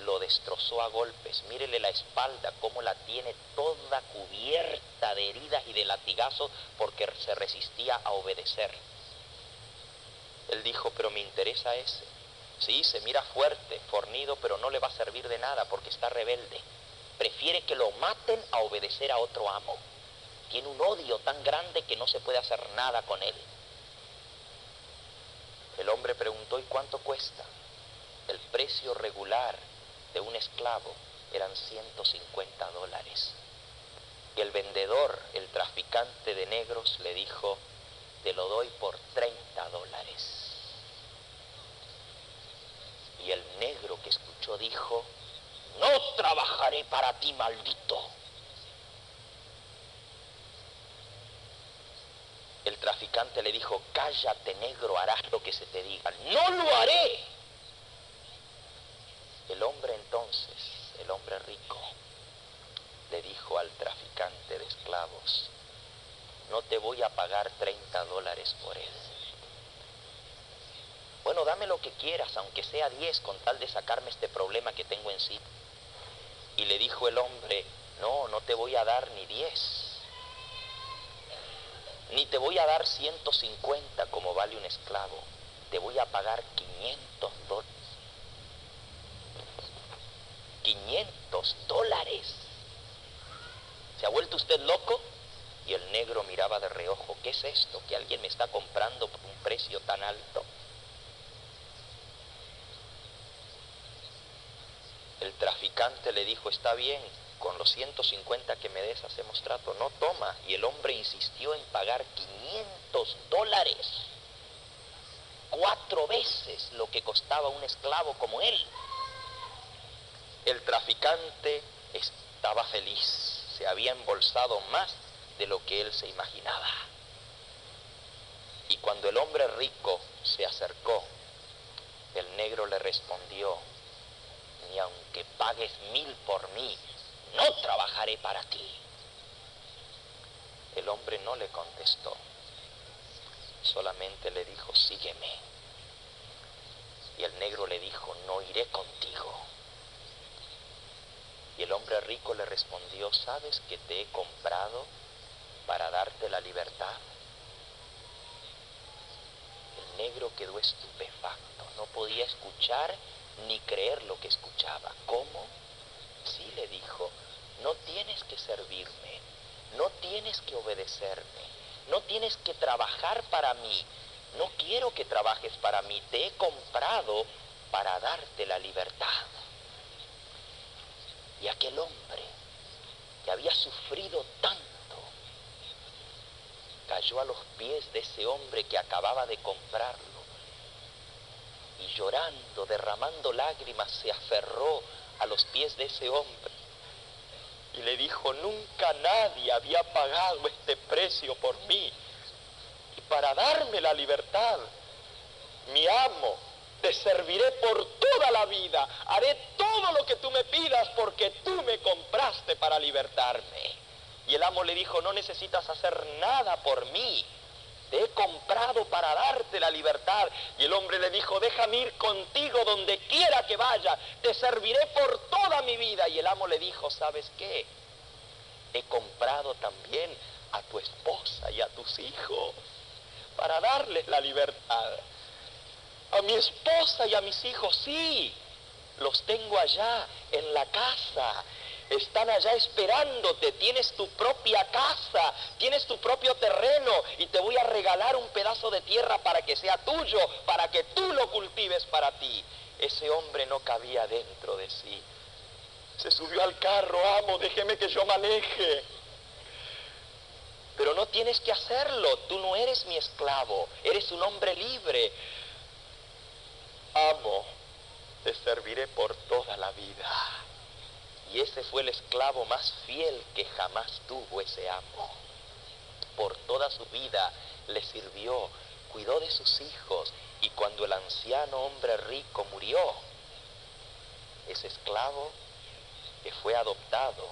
lo destrozó a golpes. Mírele la espalda, cómo la tiene toda cubierta de heridas y de latigazos porque se resistía a obedecer. Él dijo, pero me interesa ese. Sí, se mira fuerte, fornido, pero no le va a servir de nada porque está rebelde. Prefiere que lo maten a obedecer a otro amo. Tiene un odio tan grande que no se puede hacer nada con él. El hombre preguntó, ¿y cuánto cuesta? El precio regular de un esclavo eran $150. Y el vendedor, el traficante de negros, le dijo, te lo doy por $30. Y el negro que escuchó dijo, no trabajaré para ti, maldito. El traficante le dijo, cállate, negro, harás lo que se te diga. No lo haré. El hombre entonces, el hombre rico, le dijo al traficante de esclavos, no te voy a pagar $30 por él. Bueno, dame lo que quieras, aunque sea 10, con tal de sacarme este problema que tengo encima. Y le dijo el hombre, no, no te voy a dar ni 10, ni te voy a dar 150 como vale un esclavo, te voy a pagar $500. $500. ¿Se ha vuelto usted loco? Y el negro miraba de reojo, ¿qué es esto? ¿Que alguien me está comprando por un precio tan alto? El traficante le dijo, está bien, con los 150 que me des hacemos trato. No, toma. Y el hombre insistió en pagar $500, 4 veces lo que costaba un esclavo como él. El traficante estaba feliz, se había embolsado más de lo que él se imaginaba. Y cuando el hombre rico se acercó, el negro le respondió, ni aunque pagues 1000 por mí, no trabajaré para ti. El hombre no le contestó, solamente le dijo, sígueme. Y el negro le dijo, no iré contigo. Y el hombre rico le respondió, ¿sabes que te he comprado para darte la libertad? El negro quedó estupefacto, no podía escuchar ni creer lo que escuchaba. ¿Cómo? Sí, le dijo, no tienes que servirme, no tienes que obedecerme, no tienes que trabajar para mí, no quiero que trabajes para mí, te he comprado para darte la libertad. Y aquel hombre que había sufrido tanto, cayó a los pies de ese hombre que acababa de comprarlo, y llorando, derramando lágrimas, se aferró a los pies de ese hombre y le dijo: nunca nadie había pagado este precio por mí, y para darme la libertad, mi amo, te serviré por toda la vida, haré todo lo que tú me pidas porque tú me compraste para libertarme. Y el amo le dijo: no necesitas hacer nada por mí, te he comprado para darte la libertad. Y el hombre le dijo: déjame ir contigo donde quiera que vaya, te serviré por toda mi vida. Y el amo le dijo: ¿sabes qué? He comprado también a tu esposa y a tus hijos para darles la libertad. A mi esposa y a mis hijos, sí, los tengo allá en la casa. Están allá esperándote, tienes tu propia casa, tienes tu propio terreno, y te voy a regalar un pedazo de tierra para que sea tuyo, para que tú lo cultives para ti. Ese hombre no cabía dentro de sí. Se subió al carro: amo, déjeme que yo maneje. Pero no tienes que hacerlo, tú no eres mi esclavo, eres un hombre libre. Amo, te serviré por toda la vida. Y ese fue el esclavo más fiel que jamás tuvo ese amo. Por toda su vida le sirvió, cuidó de sus hijos, y cuando el anciano hombre rico murió, ese esclavo, que fue adoptado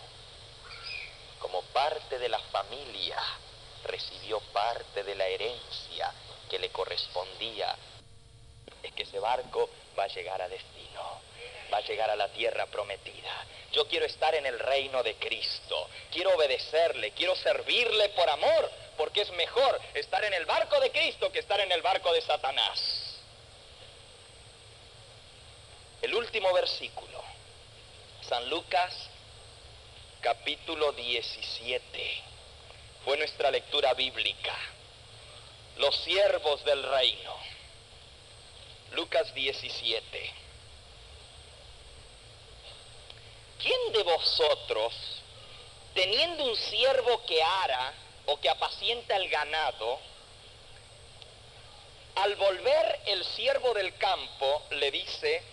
como parte de la familia, recibió parte de la herencia que le correspondía. Es que ese barco va a llegar a destino, va a llegar a la tierra prometida. Yo quiero estar en el reino de Cristo, quiero obedecerle, quiero servirle por amor, porque es mejor estar en el barco de Cristo que estar en el barco de Satanás. El último versículo, San Lucas capítulo 17, fue nuestra lectura bíblica. Los siervos del reino. Lucas 17. ¿Quién de vosotros, teniendo un siervo que ara o que apacienta el ganado, al volver el siervo del campo le dice: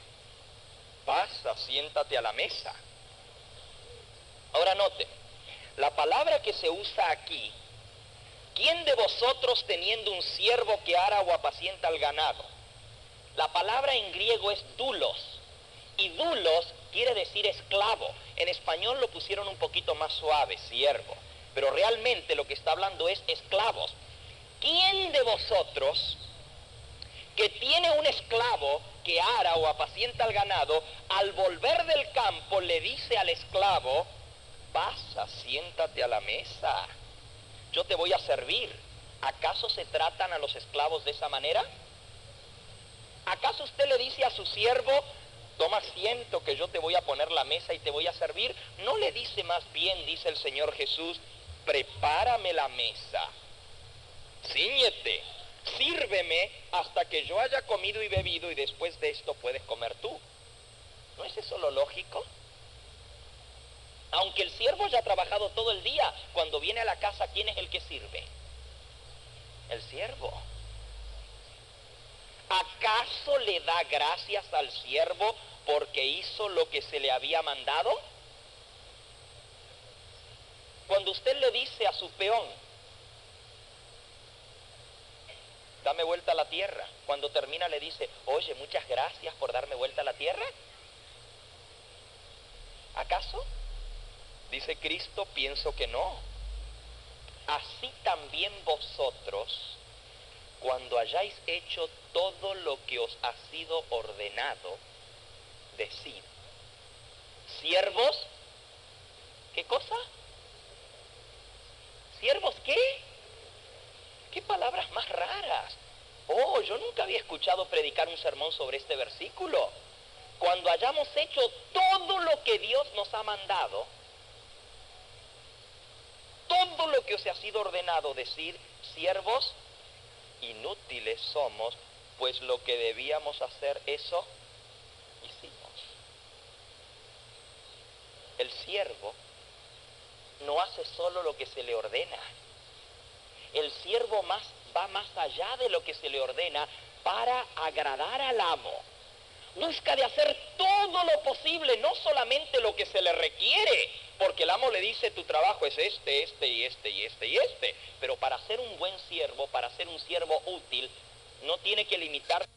pasa, siéntate a la mesa? Ahora note, la palabra que se usa aquí, ¿quién de vosotros teniendo un siervo que ara o apacienta el ganado? La palabra en griego es doulos, y doulos quiere decir esclavo. En español lo pusieron un poquito más suave, siervo, pero realmente lo que está hablando es esclavos. ¿Quién de vosotros que tiene un esclavo que ara o apacienta el ganado, al volver del campo le dice al esclavo: pasa, siéntate a la mesa, yo te voy a servir? ¿Acaso se tratan a los esclavos de esa manera? ¿Acaso usted le dice a su siervo: toma asiento que yo te voy a poner la mesa y te voy a servir? No le dice, más bien, dice el Señor Jesús: prepárame la mesa, cíñete, sírveme hasta que yo haya comido y bebido, y después de esto puedes comer tú. ¿No es eso lo lógico? Aunque el siervo haya trabajado todo el día, cuando viene a la casa, ¿quién es el que sirve? El siervo. ¿Acaso le da gracias al siervo porque hizo lo que se le había mandado? Cuando usted le dice a su peón: dame vuelta a la tierra, cuando termina le dice: oye, muchas gracias por darme vuelta a la tierra. ¿Acaso? Dice Cristo: pienso que no. Así también vosotros, cuando hayáis hecho todo lo que os ha sido ordenado, decid: siervos, ¿qué cosa? ¿Siervos qué? ¿Qué palabras más raras? Oh, yo nunca había escuchado predicar un sermón sobre este versículo. Cuando hayamos hecho todo lo que Dios nos ha mandado, todo lo que os ha sido ordenado, decir: siervos inútiles somos, pues lo que debíamos hacer, eso hicimos. El siervo no hace solo lo que se le ordena. El siervo va más allá de lo que se le ordena para agradar al amo. Busca de hacer todo lo posible, no solamente lo que se le requiere, porque el amo le dice, tu trabajo es este y este. Pero para ser un buen siervo, para ser un siervo útil, no tiene que limitarse.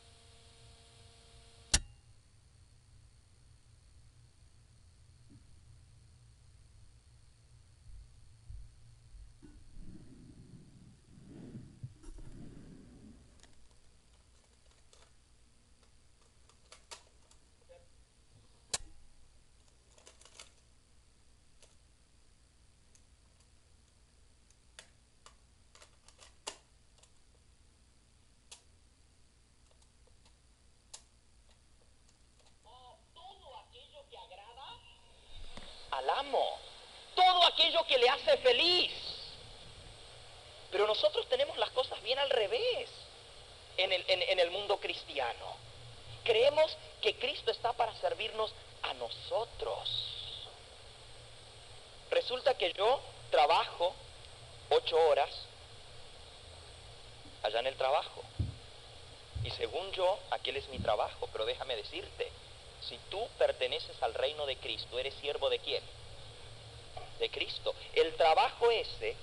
Al amo, todo aquello que le hace feliz. Pero nosotros tenemos las cosas bien al revés en el mundo cristiano. Creemos que Cristo está para servirnos a nosotros. Resulta que yo trabajo 8 horas allá en el trabajo. Y según yo, aquel es mi trabajo, pero déjame decirte, si tú perteneces al reino de Cristo, ¿eres siervo de quién? De Cristo. El trabajo ese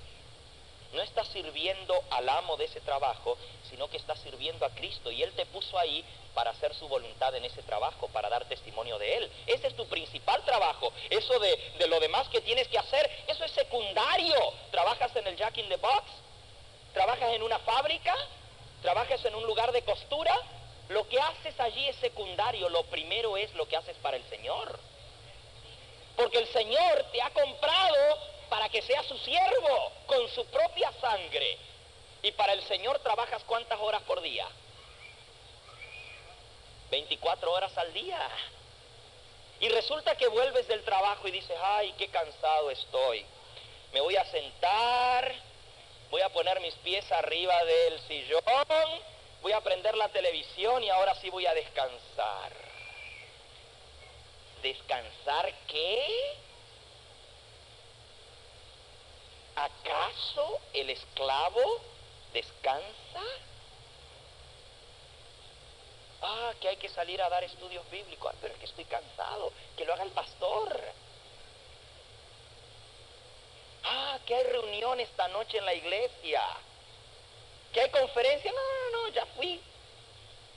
no está sirviendo al amo de ese trabajo, sino que está sirviendo a Cristo. Y Él te puso ahí para hacer su voluntad en ese trabajo, para dar testimonio de Él. Ese es tu principal trabajo. Eso de lo demás que tienes que hacer, eso es secundario. ¿Trabajas en el Jack in the Box? ¿Trabajas en una fábrica? ¿Trabajas en un lugar de costura? Lo que haces allí es secundario. Lo primero es lo que haces para el Señor. Porque el Señor te ha comprado para que seas su siervo con su propia sangre. Y para el Señor trabajas ¿cuántas horas por día? 24 horas al día. Y resulta que vuelves del trabajo y dices, ay, qué cansado estoy. Me voy a sentar, voy a poner mis pies arriba del sillón, voy a prender la televisión y ahora sí voy a descansar. ¿Descansar qué? ¿Acaso el esclavo descansa? Ah, que hay que salir a dar estudios bíblicos. Ah, pero es que estoy cansado. Que lo haga el pastor. Ah, que hay reunión esta noche en la iglesia. Que hay conferencia. No, ya fui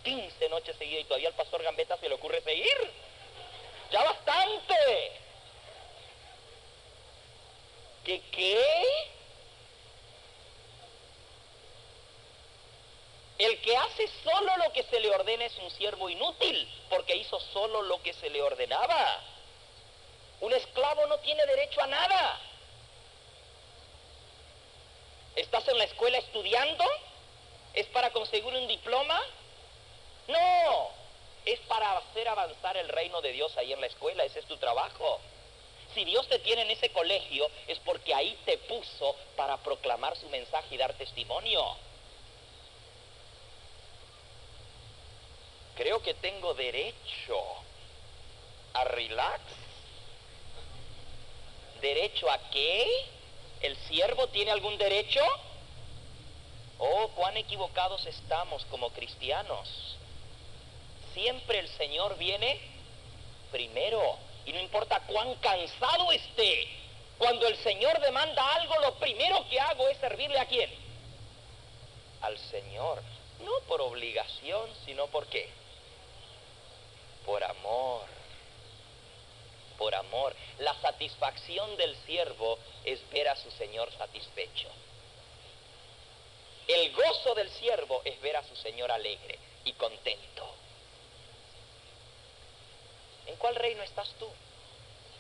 15 noches seguidas y todavía al pastor Gambetta se le ocurre seguir. Ya bastante. ¿Qué? El que hace solo lo que se le ordena es un siervo inútil, porque hizo solo lo que se le ordenaba. Un esclavo no tiene derecho a nada. ¿Estás en la escuela estudiando? ¿Es para conseguir un diploma? No, es para hacer avanzar el reino de Dios ahí en la escuela. Ese es tu trabajo. Si Dios te tiene en ese colegio, es porque ahí te puso para proclamar su mensaje y dar testimonio. Creo que tengo derecho a relax. ¿Derecho a qué? ¿El siervo tiene algún derecho? Oh, cuán equivocados estamos como cristianos. Siempre el Señor viene primero. Y no importa cuán cansado esté, cuando el Señor demanda algo, lo primero que hago es servirle ¿a quién? Al Señor. No por obligación, sino ¿por qué? Por amor. Por amor. La satisfacción del siervo es ver a su Señor satisfecho. El gozo del siervo es ver a su Señor alegre y contento. ¿En cuál reino estás tú?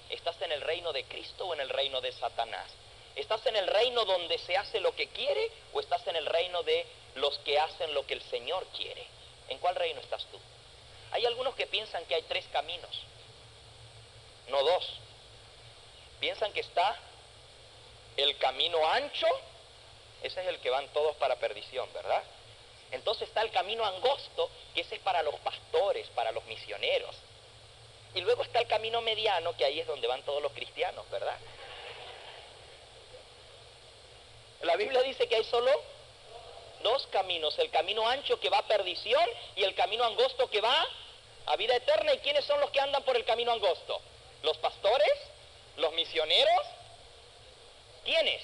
¿Estás en el reino de Cristo o en el reino de Satanás? ¿Estás en el reino donde se hace lo que quiere o estás en el reino de los que hacen lo que el Señor quiere? ¿En cuál reino estás tú? Hay algunos que piensan que hay 3 caminos, no 2. Piensan que está el camino ancho Ese es el que van todos para perdición, ¿verdad? Entonces está el camino angosto, que ese es para los pastores, para los misioneros. Y luego está el camino mediano, que ahí es donde van todos los cristianos, ¿verdad? La Biblia dice que hay solo dos caminos, el camino ancho que va a perdición y el camino angosto que va a vida eterna. ¿Y quiénes son los que andan por el camino angosto? ¿Los pastores? ¿Los misioneros? ¿Quiénes?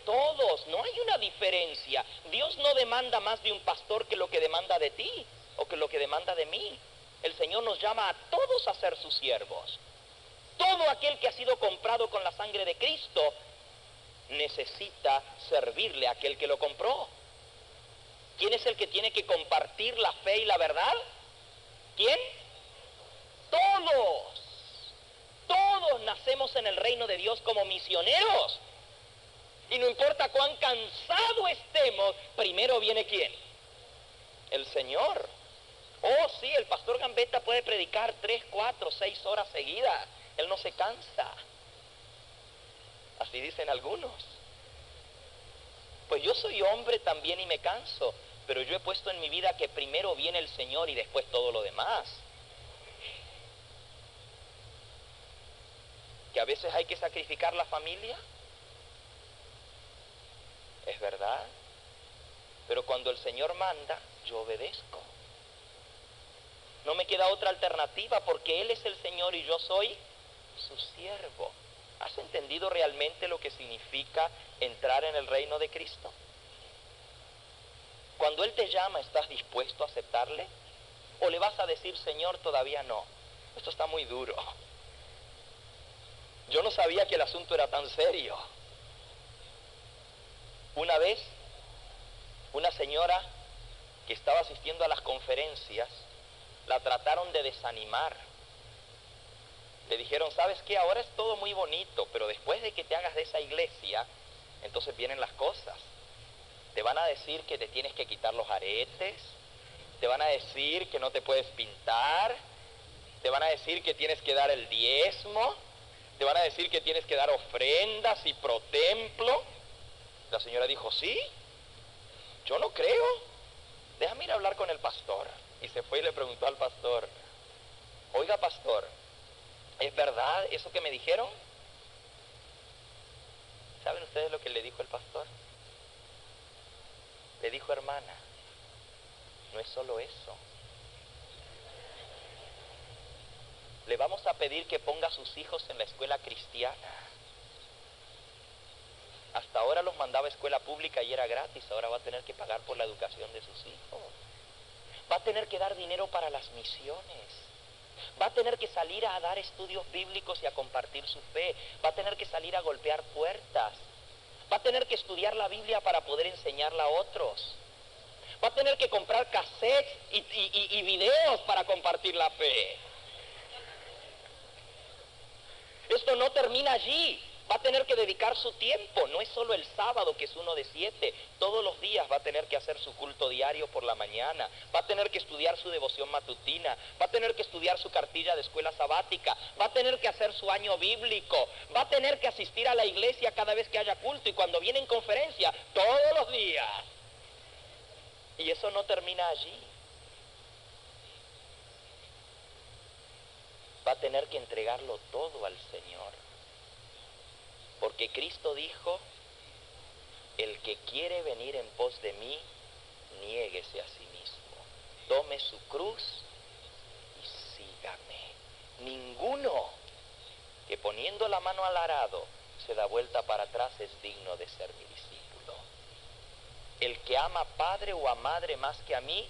Todos, no hay una diferencia. Dios no demanda más de un pastor que lo que demanda de ti o que lo que demanda de mí. El Señor nos llama a todos a ser sus siervos. Todo aquel que ha sido comprado con la sangre de Cristo necesita servirle a aquel que lo compró. ¿Quién es el que tiene que compartir la fe y la verdad? ¿Quién? Todos. Todos nacemos en el reino de Dios como misioneros. Y no importa cuán cansado estemos, primero viene ¿quién? El Señor. Oh, sí, el pastor Gambetta puede predicar 3, 4, 6 horas seguidas. Él no se cansa. Así dicen algunos. Pues yo soy hombre también y me canso, pero yo he puesto en mi vida que primero viene el Señor y después todo lo demás. Que a veces hay que sacrificar la familia. Es verdad. Pero cuando el Señor manda, yo obedezco. No me queda otra alternativa porque Él es el Señor y yo soy su siervo. ¿Has entendido realmente lo que significa entrar en el reino de Cristo? Cuando Él te llama, ¿estás dispuesto a aceptarle? ¿O le vas a decir, Señor, todavía no? Esto está muy duro. Yo no sabía que el asunto era tan serio. Una vez, una señora que estaba asistiendo a las conferencias, la trataron de desanimar. Le dijeron, ¿sabes qué? Ahora es todo muy bonito, pero después de que te hagas de esa iglesia, entonces vienen las cosas. Te van a decir que te tienes que quitar los aretes, te van a decir que no te puedes pintar, te van a decir que tienes que dar el diezmo, te van a decir que tienes que dar ofrendas y pro templo. La señora dijo, sí, yo no creo, déjame ir a hablar con el pastor. Y se fue y le preguntó al pastor, oiga pastor, ¿es verdad eso que me dijeron? ¿Saben ustedes lo que le dijo el pastor? Le dijo, hermana, no es solo eso. Le vamos a pedir que ponga a sus hijos en la escuela cristiana. Hasta ahora los mandaba a escuela pública y era gratis, ahora va a tener que pagar por la educación de sus hijos. Va a tener que dar dinero para las misiones. Va a tener que salir a dar estudios bíblicos y a compartir su fe. Va a tener que salir a golpear puertas. Va a tener que estudiar la Biblia para poder enseñarla a otros. Va a tener que comprar cassettes y videos para compartir la fe. Esto no termina allí. Va a tener que dedicar su tiempo. No es solo el sábado, que es 1 de 7. Todos los días va a tener que hacer su culto diario por la mañana. Va a tener que estudiar su devoción matutina. Va a tener que estudiar su cartilla de escuela sabática. Va a tener que hacer su año bíblico. Va a tener que asistir a la iglesia cada vez que haya culto. Y cuando viene en conferencia, todos los días. Y eso no termina allí. Va a tener que entregarlo todo al Señor. Porque Cristo dijo, el que quiere venir en pos de mí, niéguese a sí mismo. Tome su cruz y sígame. Ninguno que poniendo la mano al arado se da vuelta para atrás es digno de ser mi discípulo. El que ama a padre o a madre más que a mí,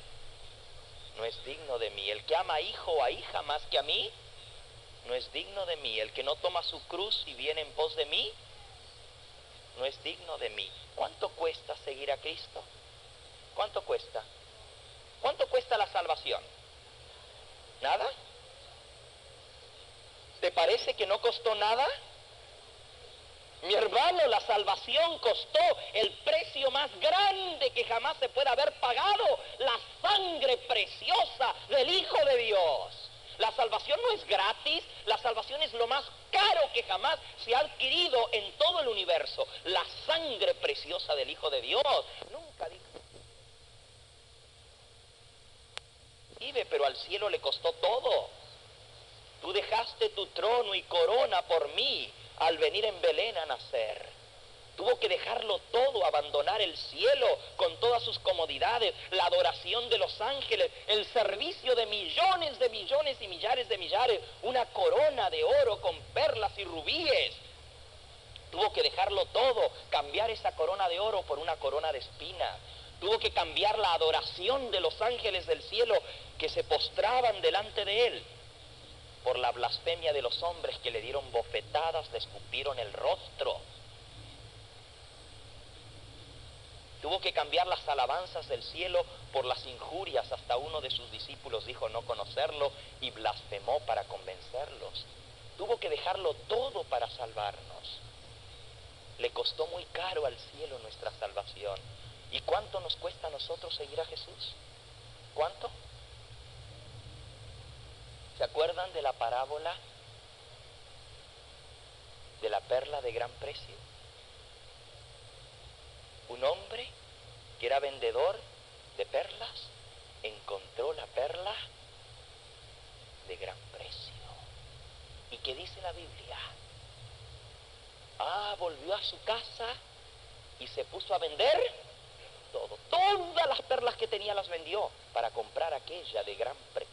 no es digno de mí. El que ama a hijo o a hija más que a mí, no es digno de mí. El que no toma su cruz y viene en pos de mí, no es digno de mí. ¿Cuánto cuesta seguir a Cristo? ¿Cuánto cuesta? ¿Cuánto cuesta la salvación? ¿Nada? ¿Te parece que no costó nada? Mi hermano, la salvación costó el precio más grande que jamás se pueda haber pagado, la sangre preciosa del Hijo de Dios. La salvación no es gratis, la salvación es lo más caro que jamás se ha adquirido en todo el universo. La sangre sangre preciosa del Hijo de Dios. Nunca dijo, pero al cielo le costó todo. Tú dejaste tu trono y corona por mí al venir en Belén a nacer. Tuvo que dejarlo todo, abandonar el cielo con todas sus comodidades, la adoración de los ángeles, el servicio de millones y millares de millares, una corona de oro con perlas y rubíes. Tuvo que dejarlo todo, cambiar esa corona de oro por una corona de espinas. Tuvo que cambiar la adoración de los ángeles del cielo que se postraban delante de él por la blasfemia de los hombres que le dieron bofetadas, le escupieron el rostro. Tuvo que cambiar las alabanzas del cielo por las injurias. Hasta uno de sus discípulos dijo no conocerlo y blasfemó para convencerlos. Tuvo que dejarlo todo para salvarnos. Le costó muy caro al cielo nuestra salvación. ¿Y cuánto nos cuesta a nosotros seguir a Jesús? ¿Cuánto? ¿Se acuerdan de la parábola de la perla de gran precio? Un hombre que era vendedor de perlas encontró la perla de gran precio. ¿Y qué dice la Biblia? Volvió a su casa y se puso a vender todo. Todas las perlas que tenía las vendió para comprar aquella de gran precio.